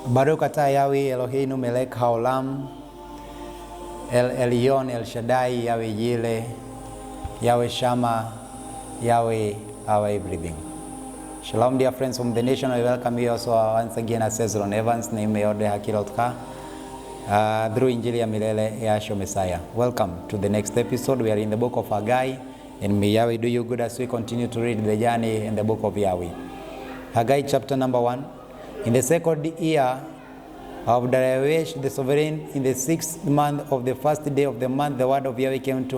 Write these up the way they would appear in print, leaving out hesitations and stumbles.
Baruch atah Yahweh Eloheinu melech haolam, El Elyon, El Shaddai, Yahweh Yireh, Yahweh Shammah, Yahweh our everything. Shalom, dear friends from the nation. I welcome you also once again as Cesron Evans, name Meode Hakilotka, through Injili ya Milele Yahshua Messiah. Welcome to the next episode. We are in the book of Haggai, and may Yahweh do you good as we continue to read the journey in the book of Yahweh. Haggai chapter number 1. In the second year of Darius the sovereign, in the 6th month of the first day of the month, the word of Yahweh came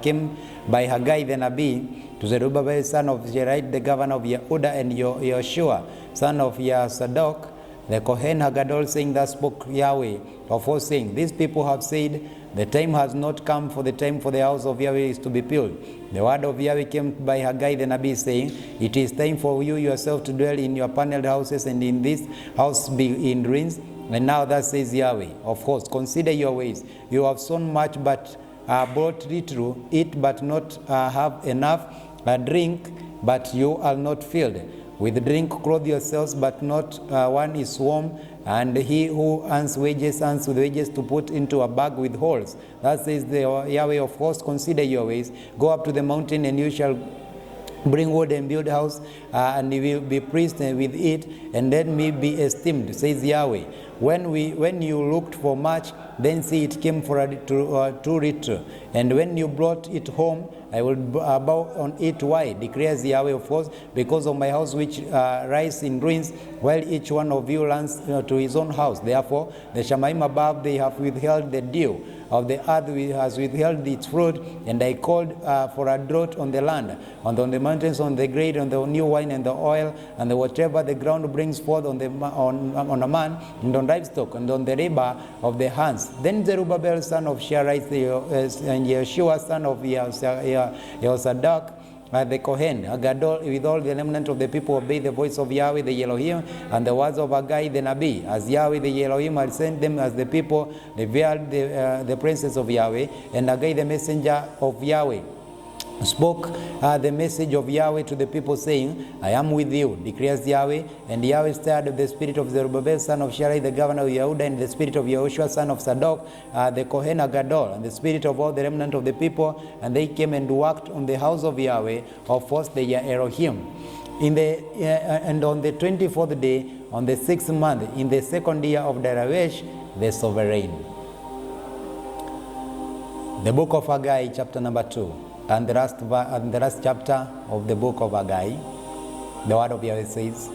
came by Haggai the Nabi to Zerubbabel son of Jerai, the governor of Yehuda, and Yoshua son of Sadok, the Kohen Hagadol, saying, thus spoke Yahweh of hosts, saying, these people have said, the time has not come, for the time for the house of Yahweh is to be built. The word of Yahweh came by Haggai the Nabi, saying, it is time for you yourself to dwell in your paneled houses, and in this house be in ruins. And now thus says Yahweh of hosts, consider your ways. You have sown much, but brought little. Eat, but not have enough. Drink, but you are not filled. With drink clothe yourselves, but not one is warm. And he who earns wages earns with wages to put into a bag with holes. That says the Yahweh of hosts, consider your ways. Go up to the mountain, and you shall bring wood and build house, and you will be pleased with it, and let me be esteemed, says Yahweh. When you looked for much, then see it came for too little. And when you brought it home, I will bow on it. Why? Declares Yahweh of hosts, because of my house which lies in ruins, while each one of you runs to his own house. Therefore, the Shemaim above, they have withheld the dew of the earth, has withheld its fruit, and I called for a drought on the land, on the mountains, on the grain, on the new wine and the oil, and whatever the ground brings forth on a man, and on livestock, and on the labor of the hands. Then Zerubbabel son of Shealtiel and Yeshua son of Yehosadak, the Kohen Hagadol, with all the remnant of the people, obey the voice of Yahweh the Elohim and the words of Haggai the Nabi. As Yahweh the Elohim had sent them, as the people revealed the presence of Yahweh, and Haggai the messenger of Yahweh spoke the message of Yahweh to the people, saying, I am with you, declares Yahweh. And Yahweh stirred the spirit of Zerubbabel son of Shealtiel, the governor of Yehuda, and the spirit of Yehoshua son of Sadok, the Kohen Hagadol, and the spirit of all the remnant of the people, and they came and worked on the house of Yahweh of hosts, the Elohim. And on the 24th day, on the 6th month, in the second year of Darius the sovereign. The book of Haggai, chapter number 2. And the last chapter of the book of Haggai, the word of Yahweh says,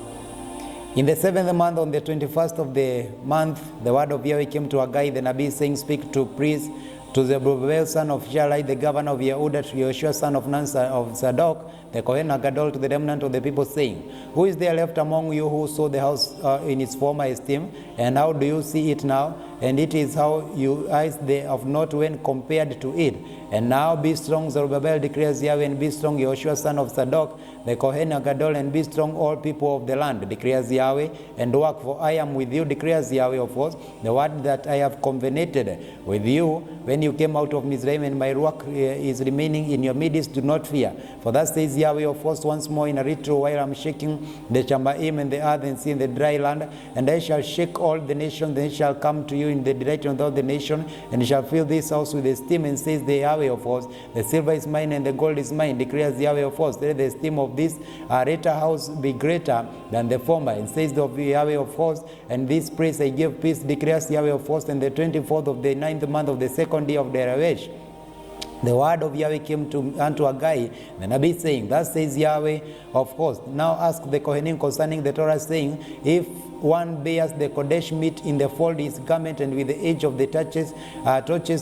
in the 7th month, on the 21st of the month, the word of Yahweh came to Haggai the Nabi, saying, speak to priests, to Zerubbabel son of Shealtiel, the governor of Yehuda, to Yoshua son of Sadok, the Kohen Hagadol, to the remnant of the people, saying, who is there left among you who saw the house in its former esteem? And how do you see it now? And it is how you eyes they have not when compared to it. And now be strong, Zerubbabel, declares Yahweh, and be strong, Yoshua son of Sadok, the Kohen Hagadol, and be strong, all people of the land, declares Yahweh, and work, for I am with you, declares Yahweh of hosts, the word that I have covenanted with you when you came out of Mizraim, and my work is remaining in your midst. Do not fear. For thus says Yahweh of hosts, once more in a little while I am shaking the Shemaim and the earth and sea and the dry land, and I shall shake all the nations, then shall come to you in the direction of all the nation, and shall fill this house with esteem, and says the Yahweh of hosts, the silver is mine and the gold is mine, declares Yahweh of hosts. Let the esteem of this later house be greater than the former, and says the Yahweh of hosts, and this praise I give peace, declares Yahweh of hosts. And the 24th of the 9th month of the second year of Darius, the word of Yahweh came unto Haggai the Nabi, saying, thus says Yahweh of hosts, now ask the Kohanim concerning the Torah, saying, if one bears the Kodesh meat in the fold his garment, and with the edge of the touches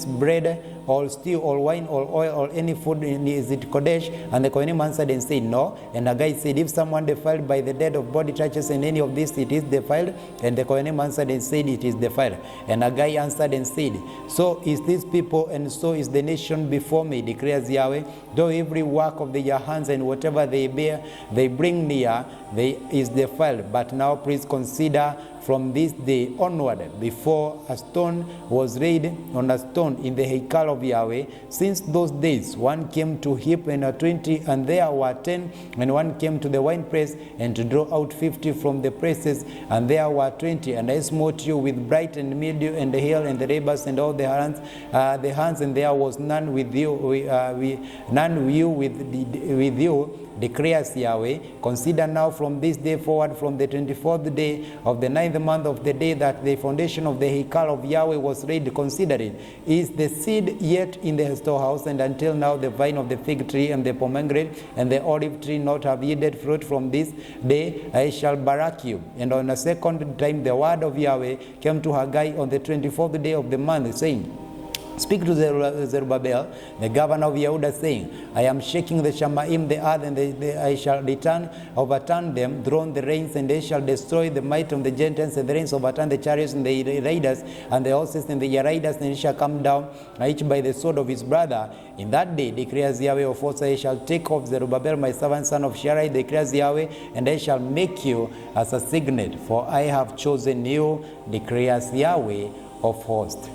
bread, or stew, or wine, or oil, or any food, is it Kodesh? And the Kohanim answered and said, no. And Haggai said, if someone defiled by the dead of body touches in any of this, it is defiled. And the Kohanim answered and said, it is defiled. And Haggai answered and said, so is this people, and so is the nation before me, declares Yahweh. Though every work of their hands and whatever they bear, they bring near, they is defiled. But now please consider from this day onward, before a stone was laid on a stone in the Haggai of Yahweh. Since those days, one came to heap and 20, and there were 10, and one came to the winepress and to draw out 50 from the presses, and there were 20. And I smote you with bright and mildew and the hail and the rebus and all the hands, and there was none with you, with you, declares Yahweh. Consider now from this day forward, from the 24th day of the 9th month of the day that the foundation of the Haggai of Yahweh was laid. Consider it. Is the seed yet in the storehouse? And until now the vine of the fig tree and the pomegranate and the olive tree not have yielded fruit. From this day I shall barak you. And on a second time the word of Yahweh came to Haggai on the 24th day of the month, saying, Speak to Zerubbabel, the governor of Yehuda, saying, I am shaking the Shamaim, the earth, and I shall overturn them, drone the reins, and they shall destroy the might of the Gentiles, and the reins overturn the chariots and the riders, and the horses and the riders, and he shall come down, each by the sword of his brother. In that day, declares Yahweh of hosts, I shall take off Zerubbabel, my servant, son of Sherai, declares Yahweh, and I shall make you as a signet, for I have chosen you, declares Yahweh of hosts.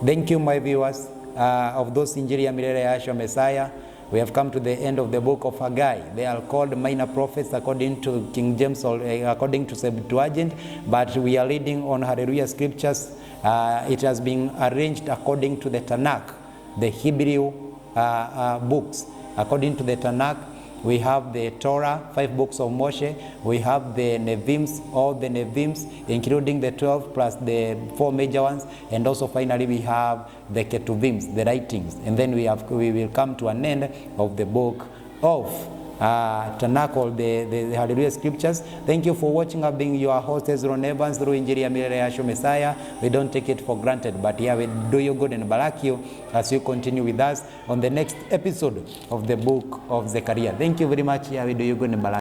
Thank you, my viewers of those Injili ya Milele ya Yahshua Messiah. We have come to the end of the book of Haggai. They are called minor prophets according to King James or according to Septuagint, but we are reading on Hallelujah scriptures. It has been arranged according to the Tanakh, the Hebrew books. According to the Tanakh, we have the Torah, 5 books of Moshe. We have the Nevims, all the Nevims, including the 12 plus the 4 major ones. And also finally we have the Ketuvims, the writings. And then we will come to an end of the book of Tanakh, or the Hallelujah scriptures. Thank you for watching. I've been your host, Ezron Evans, through Injili ya Milele ya Yahshua Messiah. We don't take it for granted, but yeah, we do you good and barak you as you continue with us on the next episode of the book of Zechariah. Thank you very much. Yeah, we do you good and barak.